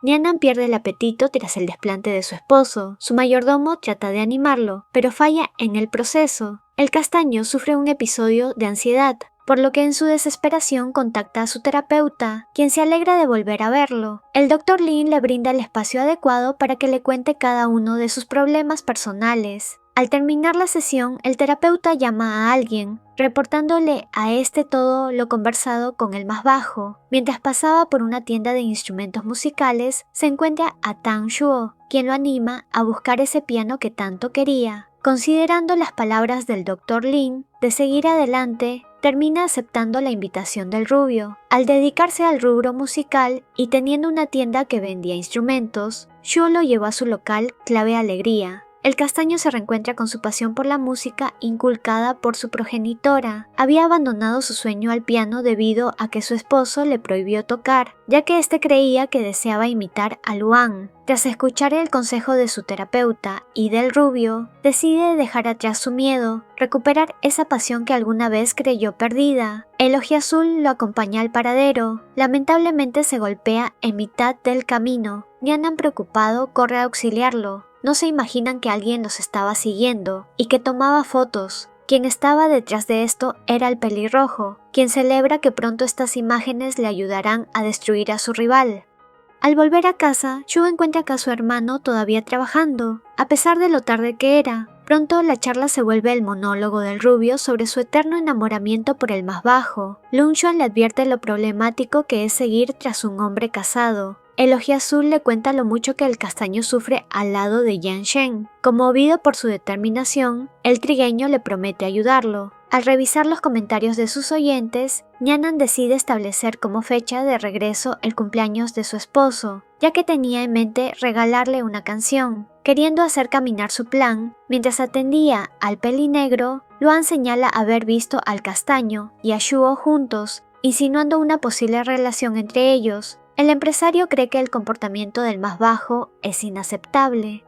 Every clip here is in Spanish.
Nianan pierde el apetito tras el desplante de su esposo. Su mayordomo trata de animarlo, pero falla en el proceso. El castaño sufre un episodio de ansiedad, por lo que en su desesperación contacta a su terapeuta, quien se alegra de volver a verlo. El Dr. Lin le brinda el espacio adecuado para que le cuente cada uno de sus problemas personales. Al terminar la sesión, el terapeuta llama a alguien, reportándole a este todo lo conversado con el más bajo. Mientras pasaba por una tienda de instrumentos musicales, se encuentra a Tang Shuo, quien lo anima a buscar ese piano que tanto quería. Considerando las palabras del Dr. Lin de seguir adelante, termina aceptando la invitación del rubio. Al dedicarse al rubro musical y teniendo una tienda que vendía instrumentos, Shuo lo llevó a su local Clave Alegría. El castaño se reencuentra con su pasión por la música inculcada por su progenitora. Había abandonado su sueño al piano debido a que su esposo le prohibió tocar, ya que éste creía que deseaba imitar a Luan. Tras escuchar el consejo de su terapeuta y del rubio, decide dejar atrás su miedo, recuperar esa pasión que alguna vez creyó perdida. El ojiazul lo acompaña al paradero. Lamentablemente se golpea en mitad del camino. Nianan, preocupado, corre a auxiliarlo. No se imaginan que alguien los estaba siguiendo y que tomaba fotos. Quien estaba detrás de esto era el pelirrojo, quien celebra que pronto estas imágenes le ayudarán a destruir a su rival. Al volver a casa, Shu encuentra a su hermano todavía trabajando, a pesar de lo tarde que era. Pronto la charla se vuelve el monólogo del rubio sobre su eterno enamoramiento por el más bajo. Lung Xuan le advierte lo problemático que es seguir tras un hombre casado. El ojiazul le cuenta lo mucho que el castaño sufre al lado de Yan Shen. Conmovido por su determinación, el trigueño le promete ayudarlo. Al revisar los comentarios de sus oyentes, Nianan decide establecer como fecha de regreso el cumpleaños de su esposo, ya que tenía en mente regalarle una canción. Queriendo hacer caminar su plan, mientras atendía al pelinegro, Luan señala haber visto al castaño y a Shuo juntos, insinuando una posible relación entre ellos. El empresario cree que el comportamiento del más bajo es inaceptable.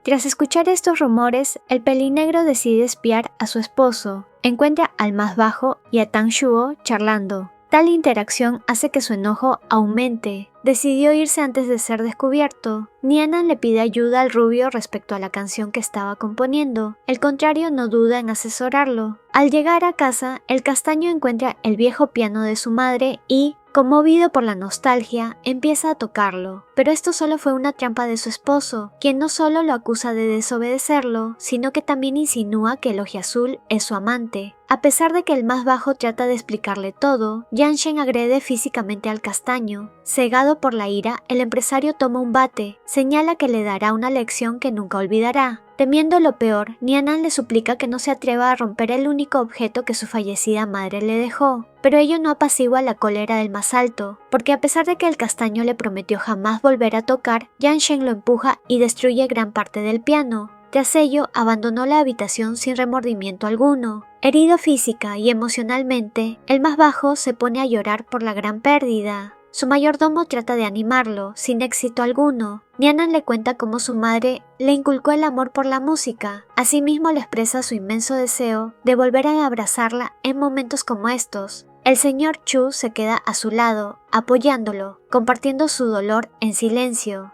Tras escuchar estos rumores, el pelinegro decide espiar a su esposo. Encuentra al más bajo y a Tang Shuo charlando. Tal interacción hace que su enojo aumente. Decidió irse antes de ser descubierto. Nianan le pide ayuda al rubio respecto a la canción que estaba componiendo. El contrario no duda en asesorarlo. Al llegar a casa, el castaño encuentra el viejo piano de su madre y, conmovido por la nostalgia, empieza a tocarlo. Pero esto solo fue una trampa de su esposo, quien no solo lo acusa de desobedecerlo, sino que también insinúa que el ojiazul es su amante. A pesar de que el más bajo trata de explicarle todo, Yan Shen agrede físicamente al castaño. Cegado por la ira, el empresario toma un bate, señala que le dará una lección que nunca olvidará. Temiendo lo peor, Nianan le suplica que no se atreva a romper el único objeto que su fallecida madre le dejó, pero ello no apacigua la cólera del más alto, porque a pesar de que el castaño le prometió jamás volver a tocar, Yan Shen lo empuja y destruye gran parte del piano. Tras ello, abandonó la habitación sin remordimiento alguno. Herido física y emocionalmente, el más bajo se pone a llorar por la gran pérdida. Su mayordomo trata de animarlo, sin éxito alguno. Nianan le cuenta cómo su madre le inculcó el amor por la música. Asimismo le expresa su inmenso deseo de volver a abrazarla en momentos como estos. El señor Chu se queda a su lado, apoyándolo, compartiendo su dolor en silencio.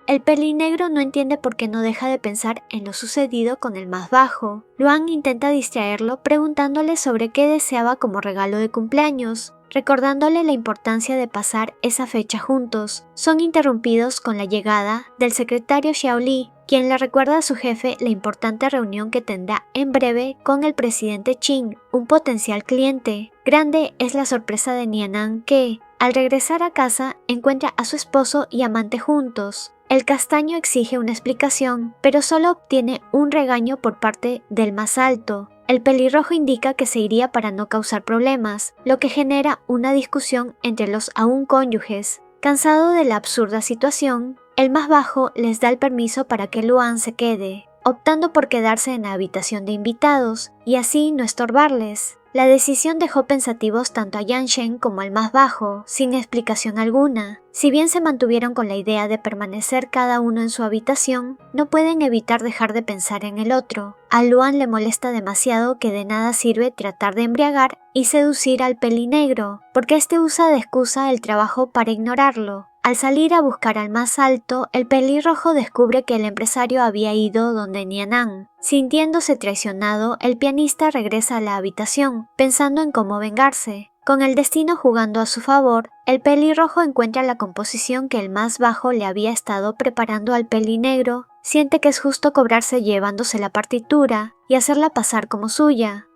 El pelinegro no entiende por qué no deja de pensar en lo sucedido con el más bajo. Luan intenta distraerlo preguntándole sobre qué deseaba como regalo de cumpleaños, recordándole la importancia de pasar esa fecha juntos. Son interrumpidos con la llegada del secretario Xiaoli, quien le recuerda a su jefe la importante reunión que tendrá en breve con el presidente Qin, un potencial cliente. Grande es la sorpresa de Nianan que, al regresar a casa, encuentra a su esposo y amante juntos. El castaño exige una explicación, pero solo obtiene un regaño por parte del más alto. El pelirrojo indica que se iría para no causar problemas, lo que genera una discusión entre los aún cónyuges. Cansado de la absurda situación, el más bajo les da el permiso para que Luan se quede, optando por quedarse en la habitación de invitados y así no estorbarles. La decisión dejó pensativos tanto a Yan Shen como al más bajo, sin explicación alguna. Si bien se mantuvieron con la idea de permanecer cada uno en su habitación, no pueden evitar dejar de pensar en el otro. A Luan le molesta demasiado que de nada sirve tratar de embriagar y seducir al pelinegro, porque este usa de excusa el trabajo para ignorarlo. Al salir a buscar al más alto, el pelirrojo descubre que el empresario había ido donde Nianan. Sintiéndose traicionado, el pianista regresa a la habitación, pensando en cómo vengarse. Con el destino jugando a su favor, el pelirrojo encuentra la composición que el más bajo le había estado preparando al pelinegro, siente que es justo cobrarse llevándose la partitura y hacerla pasar como suya.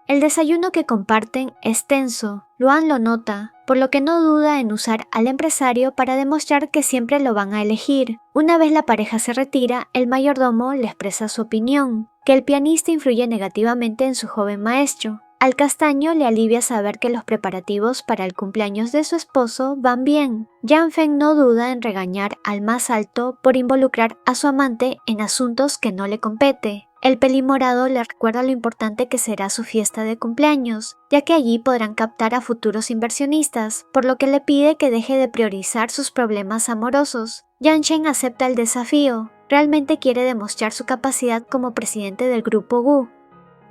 El desayuno que comparten es tenso, Luan lo nota, por lo que no duda en usar al empresario para demostrar que siempre lo van a elegir. Una vez la pareja se retira, el mayordomo le expresa su opinión, que el pianista influye negativamente en su joven maestro. Al castaño le alivia saber que los preparativos para el cumpleaños de su esposo van bien. Yan Feng no duda en regañar al más alto por involucrar a su amante en asuntos que no le compete. El pelimorado le recuerda lo importante que será su fiesta de cumpleaños, ya que allí podrán captar a futuros inversionistas, por lo que le pide que deje de priorizar sus problemas amorosos. Yan Shen acepta el desafío, realmente quiere demostrar su capacidad como presidente del grupo Gu.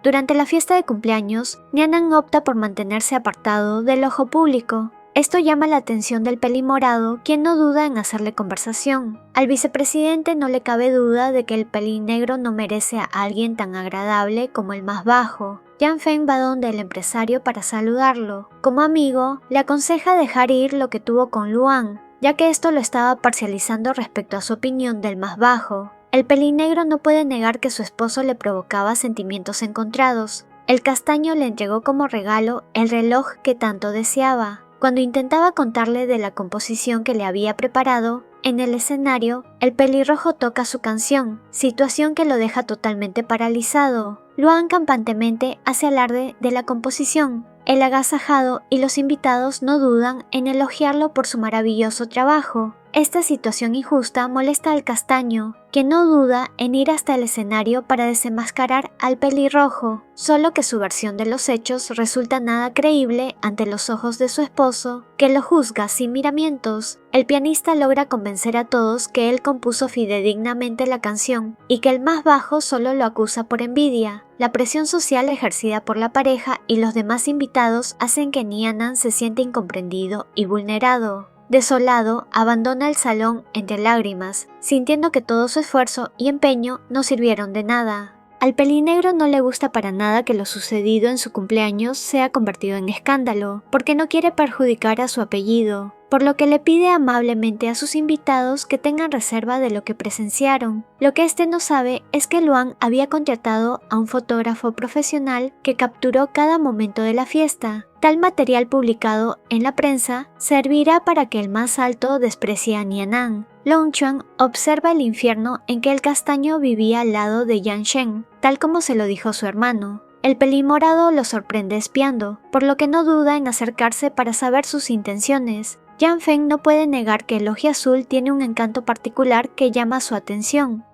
Durante la fiesta de cumpleaños, Nianan opta por mantenerse apartado del ojo público. Esto llama la atención del pelimorado, quien no duda en hacerle conversación. Al vicepresidente no le cabe duda de que el pelinegro no merece a alguien tan agradable como el más bajo. Yan Feng va donde el empresario para saludarlo. Como amigo, le aconseja dejar ir lo que tuvo con Luan, ya que esto lo estaba parcializando respecto a su opinión del más bajo. El pelinegro no puede negar que su esposo le provocaba sentimientos encontrados. El castaño le entregó como regalo el reloj que tanto deseaba. Cuando intentaba contarle de la composición que le había preparado, en el escenario, el pelirrojo toca su canción, situación que lo deja totalmente paralizado. Luan campantemente hace alarde de la composición. El agasajado y los invitados no dudan en elogiarlo por su maravilloso trabajo. Esta situación injusta molesta al castaño, que no duda en ir hasta el escenario para desenmascarar al pelirrojo, solo que su versión de los hechos resulta nada creíble ante los ojos de su esposo, que lo juzga sin miramientos. El pianista logra convencer a todos que él compuso fidedignamente la canción y que el más bajo solo lo acusa por envidia. La presión social ejercida por la pareja y los demás invitados hacen que Nianan se sienta incomprendido y vulnerado. Desolado, abandona el salón entre lágrimas, sintiendo que todo su esfuerzo y empeño no sirvieron de nada. Al pelinegro no le gusta para nada que lo sucedido en su cumpleaños sea convertido en escándalo, porque no quiere perjudicar a su apellido, por lo que le pide amablemente a sus invitados que tengan reserva de lo que presenciaron. Lo que este no sabe es que Luan había contratado a un fotógrafo profesional que capturó cada momento de la fiesta. Tal material publicado en la prensa servirá para que el más alto desprecie a Nianan. Long Chuan observa el infierno en que el castaño vivía al lado de Yan Shen, tal como se lo dijo su hermano. El pelimorado lo sorprende espiando, por lo que no duda en acercarse para saber sus intenciones. Yan Feng no puede negar que el ojo azul tiene un encanto particular que llama su atención.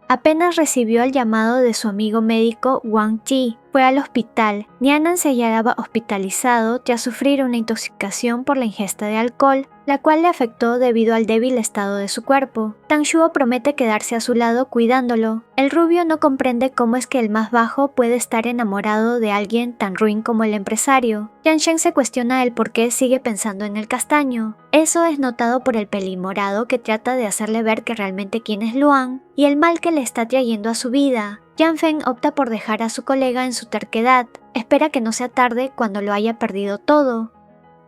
Apenas recibió el llamado de su amigo médico Wang Ji, fue al hospital. Nianan se hallaba hospitalizado tras sufrir una intoxicación por la ingesta de alcohol, la cual le afectó debido al débil estado de su cuerpo. Tang Shuo promete quedarse a su lado cuidándolo. El rubio no comprende cómo es que el más bajo puede estar enamorado de alguien tan ruin como el empresario. Yan Shen se cuestiona el por qué sigue pensando en el castaño. Eso es notado por el pelimorado que trata de hacerle ver que realmente quién es Luan y el mal que le está trayendo a su vida. Yan Feng opta por dejar a su colega en su terquedad, espera que no sea tarde cuando lo haya perdido todo.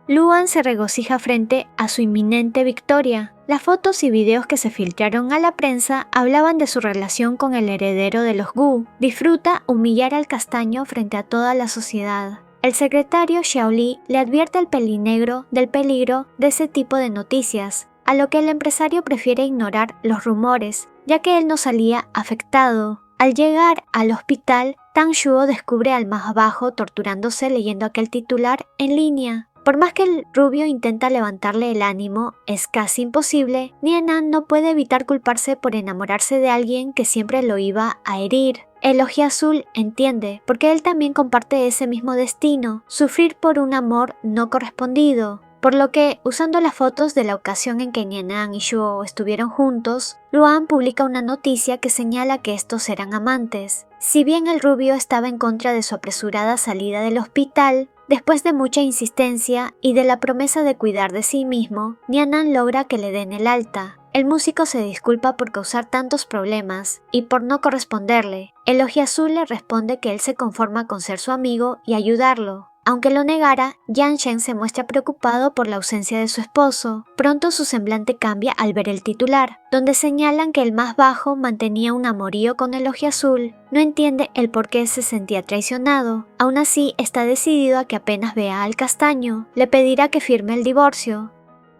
Luan se regocija frente a su inminente victoria. Las fotos y videos que se filtraron a la prensa hablaban de su relación con el heredero de los Gu. Disfruta humillar al castaño frente a toda la sociedad. El secretario Xiaoli le advierte al pelinegro del peligro de ese tipo de noticias, a lo que el empresario prefiere ignorar los rumores, ya que él no salía afectado. Al llegar al hospital, Tang Shuo descubre al más bajo torturándose leyendo aquel titular en línea. Por más que el rubio intenta levantarle el ánimo, es casi imposible. Nianan no puede evitar culparse por enamorarse de alguien que siempre lo iba a herir. El ojo azul entiende, porque él también comparte ese mismo destino, sufrir por un amor no correspondido. Por lo que, usando las fotos de la ocasión en que Nianan y Shuo estuvieron juntos, Luan publica una noticia que señala que estos eran amantes. Si bien el rubio estaba en contra de su apresurada salida del hospital, Después de mucha insistencia y de la promesa de cuidar de sí mismo, Nyanan logra que le den el alta. El músico se disculpa por causar tantos problemas y por no corresponderle. El ojiazul le responde que él se conforma con ser su amigo y ayudarlo. Aunque lo negara, Yang Shen se muestra preocupado por la ausencia de su esposo. Pronto su semblante cambia al ver el titular, donde señalan que el más bajo mantenía un amorío con el ojiazul. No entiende el por qué se sentía traicionado. Aún así, está decidido a que apenas vea al castaño, le pedirá que firme el divorcio.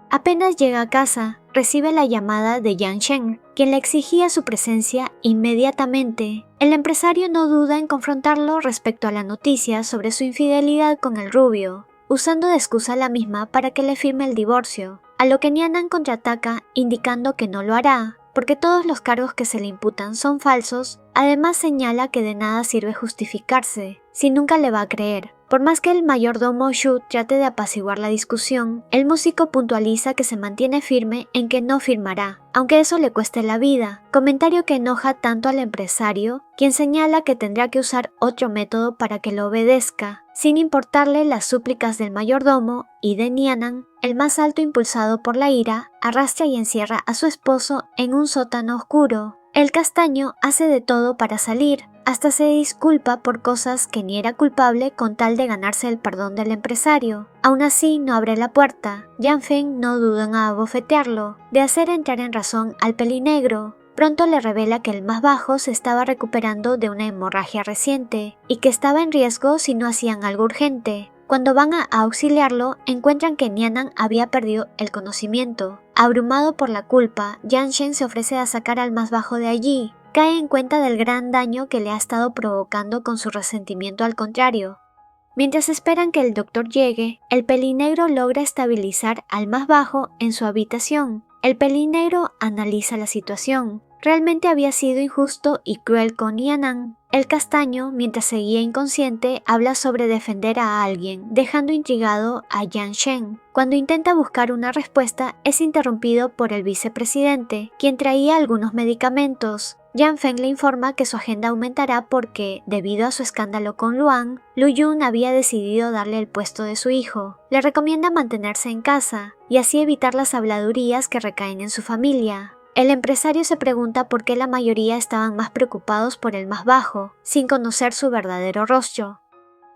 Apenas llega a casa, recibe la llamada de Yang Shen, quien le exigía su presencia inmediatamente. El empresario no duda en confrontarlo respecto a la noticia sobre su infidelidad con el rubio, usando de excusa la misma para que le firme el divorcio, a lo que Nyanan contraataca indicando que no lo hará, porque todos los cargos que se le imputan son falsos. Además señala que de nada sirve justificarse, si nunca le va a creer. Por más que el mayordomo Shu trate de apaciguar la discusión, el músico puntualiza que se mantiene firme en que no firmará, aunque eso le cueste la vida, comentario que enoja tanto al empresario, quien señala que tendrá que usar otro método para que lo obedezca, sin importarle las súplicas del mayordomo y de Nyanan. El más alto, impulsado por la ira, arrastra y encierra a su esposo en un sótano oscuro. El castaño hace de todo para salir, hasta se disculpa por cosas que ni era culpable con tal de ganarse el perdón del empresario. Aún así no abre la puerta. Yang Feng no duda en abofetearlo, de hacer entrar en razón al pelinegro. Pronto le revela que el más bajo se estaba recuperando de una hemorragia reciente y que estaba en riesgo si no hacían algo urgente. Cuando van a auxiliarlo, encuentran que Nyanan había perdido el conocimiento. Abrumado por la culpa, Yang Shen se ofrece a sacar al más bajo de allí. Cae en cuenta del gran daño que le ha estado provocando con su resentimiento al contrario. Mientras esperan que el doctor llegue, el pelinegro logra estabilizar al más bajo en su habitación. El pelinegro analiza la situación. Realmente había sido injusto y cruel con Nyanan. El castaño, mientras seguía inconsciente, habla sobre defender a alguien, dejando intrigado a Yang Shen. Cuando intenta buscar una respuesta, es interrumpido por el vicepresidente, quien traía algunos medicamentos. Yang Feng le informa que su agenda aumentará porque, debido a su escándalo con Luan, Lu Yun había decidido darle el puesto de su hijo. Le recomienda mantenerse en casa, y así evitar las habladurías que recaen en su familia. El empresario se pregunta por qué la mayoría estaban más preocupados por el más bajo, sin conocer su verdadero rostro.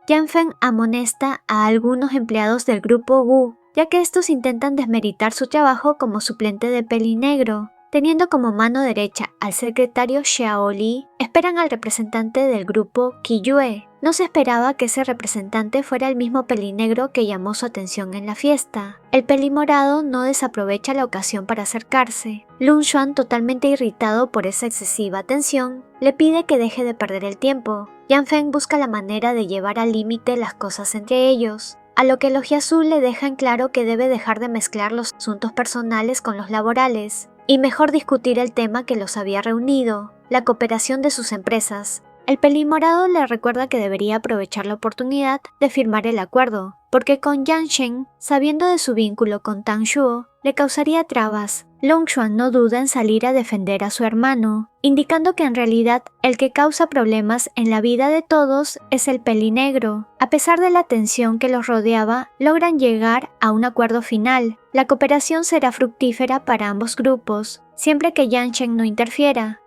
Yang Feng amonesta a algunos empleados del grupo Wu, ya que estos intentan desmeritar su trabajo como suplente de pelinegro. Teniendo como mano derecha al secretario Xiao Li, esperan al representante del grupo Qi Yue. No se esperaba que ese representante fuera el mismo pelinegro que llamó su atención en la fiesta. El pelimorado no desaprovecha la ocasión para acercarse. Lun Xuan, totalmente irritado por esa excesiva atención, le pide que deje de perder el tiempo. Yang Feng busca la manera de llevar al límite las cosas entre ellos, a lo que el ojiazul le deja en claro que debe dejar de mezclar los asuntos personales con los laborales, y mejor discutir el tema que los había reunido, la cooperación de sus empresas. El pelimorado le recuerda que debería aprovechar la oportunidad de firmar el acuerdo, porque con Yang Shen, sabiendo de su vínculo con Tang Shuo, le causaría trabas. Long Xuan no duda en salir a defender a su hermano, indicando que en realidad el que causa problemas en la vida de todos es el pelinegro. A pesar de la tensión que los rodeaba, logran llegar a un acuerdo final. La cooperación será fructífera para ambos grupos, siempre que Yang Shen no interfiera.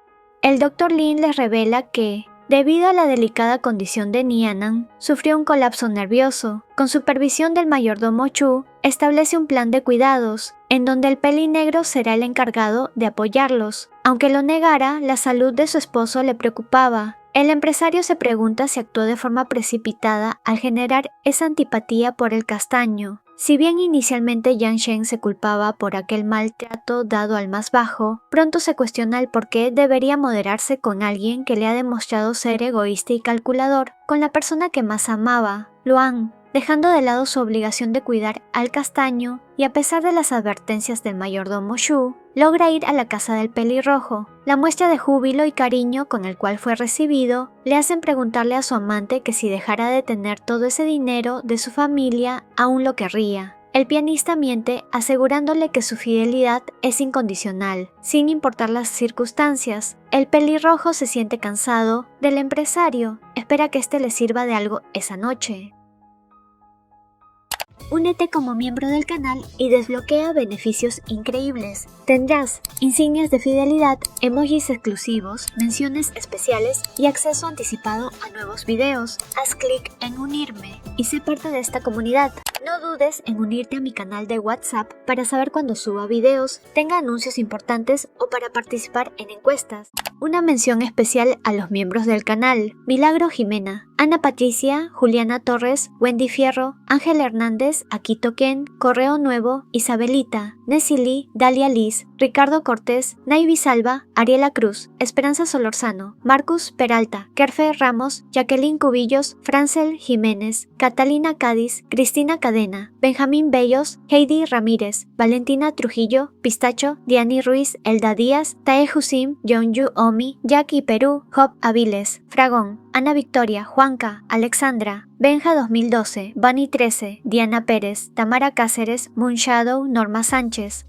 El Dr. Lin les revela que, debido a la delicada condición de Nyanan, sufrió un colapso nervioso. Con supervisión del mayordomo Chu, establece un plan de cuidados, en donde el pelinegro será el encargado de apoyarlos. Aunque lo negara, la salud de su esposo le preocupaba. El empresario se pregunta si actuó de forma precipitada al generar esa antipatía por el castaño. Si bien inicialmente Yang Shen se culpaba por aquel maltrato dado al más bajo, pronto se cuestiona el por qué debería moderarse con alguien que le ha demostrado ser egoísta y calculador con la persona que más amaba, Luan, dejando de lado su obligación de cuidar al castaño, y a pesar de las advertencias del mayordomo Shu, logra ir a la casa del pelirrojo. La muestra de júbilo y cariño con el cual fue recibido le hacen preguntarle a su amante que si dejara de tener todo ese dinero de su familia aún lo querría. El pianista miente asegurándole que su fidelidad es incondicional, sin importar las circunstancias. El pelirrojo se siente cansado del empresario, espera que éste le sirva de algo esa noche. Únete como miembro del canal y desbloquea beneficios increíbles. Tendrás insignias de fidelidad, emojis exclusivos, menciones especiales y acceso anticipado a nuevos videos. Haz clic en unirme y sé parte de esta comunidad. No dudes en unirte a mi canal de WhatsApp para saber cuando suba videos, tenga anuncios importantes o para participar en encuestas. Una mención especial a los miembros del canal: Milagro Jimena, Ana Patricia, Juliana Torres, Wendy Fierro, Ángel Hernández, Aquito Ken, Correo Nuevo, Isabelita, Nessie Lee, Dalia Liz, Ricardo Cortés, Naivi Salva, Ariela Cruz, Esperanza Solorzano, Marcus Peralta, Kerfe Ramos, Jacqueline Cubillos, Francel Jiménez, Catalina Cádiz, Cristina Cadena, Benjamín Bellos, Heidi Ramírez, Valentina Trujillo, Pistacho, Diani Ruiz, Elda Díaz, Tae Husim, Yeonju Omi, Jackie Perú, Job Aviles, Fragón, Ana Victoria, Juanca, Alexandra, Benja 2012, Bunny 13, Diana Pérez, Tamara Cáceres, Moonshadow, Norma Sánchez,